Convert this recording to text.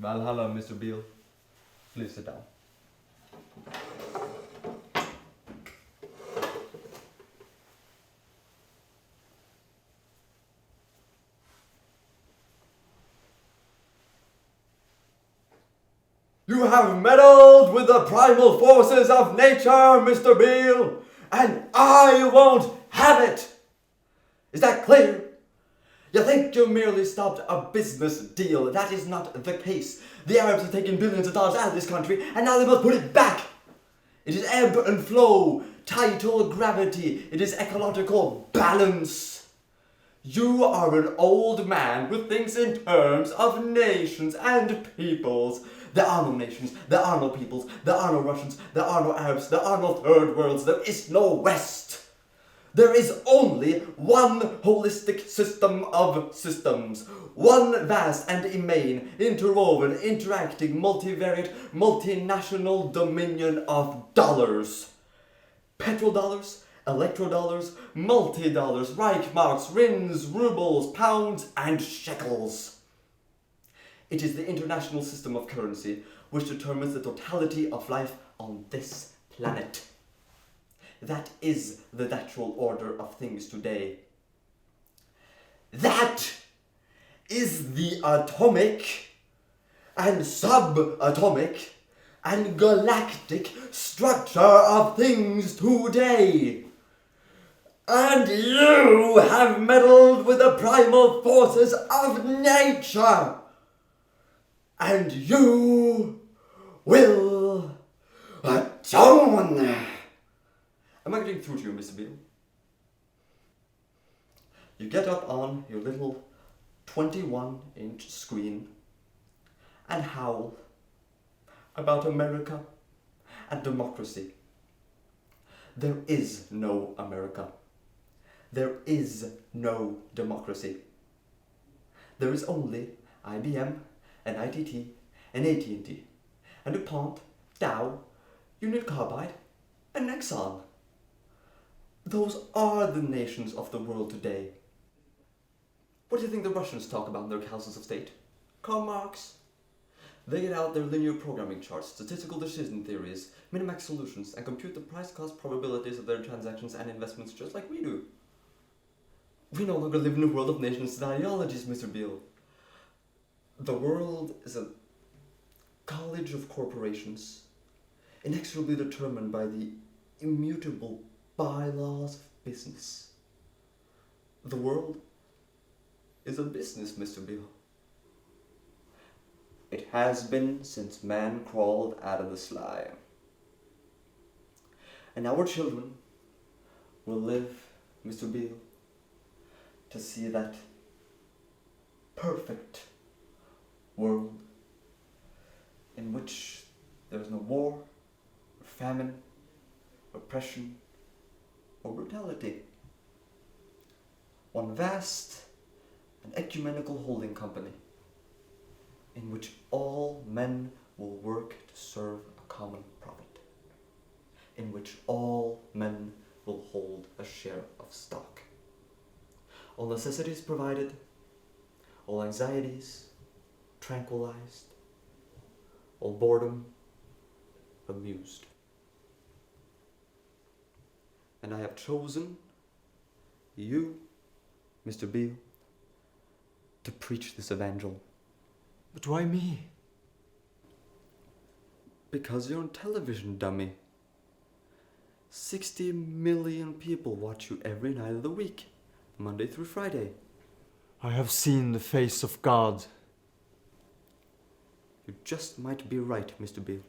Well, hello, Mr. Beale. Please sit down. You have meddled with the primal forces of nature, Mr. Beale, and I won't have it! Is that clear? You think you merely stopped a business deal. That is not the case. The Arabs have taken billions of dollars out of this country, and now they must put it back. It is ebb and flow, tidal gravity. It is ecological balance. You are an old man who thinks in terms of nations and peoples. There are no nations, there are no peoples, there are no Russians, there are no Arabs, there are no third worlds, there is no West. There is only one holistic system of systems, one vast and immane, interwoven, interacting, multivariate, multinational dominion of dollars. Petrodollars, electrodollars, multi-dollars, Reichmarks, rins, rubles, pounds, and shekels. It is the international system of currency which determines the totality of life on this planet. That is the natural order of things today. That is the atomic and subatomic and galactic structure of things today. And you have meddled with the primal forces of nature. And you will atone. Am I getting through to you, Mr. Beale? You get up on your little 21-inch screen and howl about America and democracy. There is no America. There is no democracy. There is only IBM and ITT and AT&T and DuPont, Dow, Union Carbide, and Exxon. Those are the nations of the world today. What do you think the Russians talk about in their councils of state? Karl Marx. They get out their linear programming charts, statistical decision theories, minimax solutions, and compute the price-cost probabilities of their transactions and investments just like we do. We no longer live in a world of nations and ideologies, Mr. Beale. The world is a college of corporations, inexorably determined by the immutable bylaws of business. The world is a business, Mr. Beale. It has been since man crawled out of the slime. And our children will live, Mr. Beale, to see that perfect world in which there is no war, or famine, oppression, or brutality. One vast and ecumenical holding company in which all men will work to serve a common profit, in which all men will hold a share of stock. All necessities provided, all anxieties tranquilized, all boredom amused. And I have chosen you, Mr. Beale, to preach this evangel. But why me? Because you're on television, dummy. 60 million people watch you every night of the week, Monday through Friday. I have seen the face of God. You just might be right, Mr. Beale.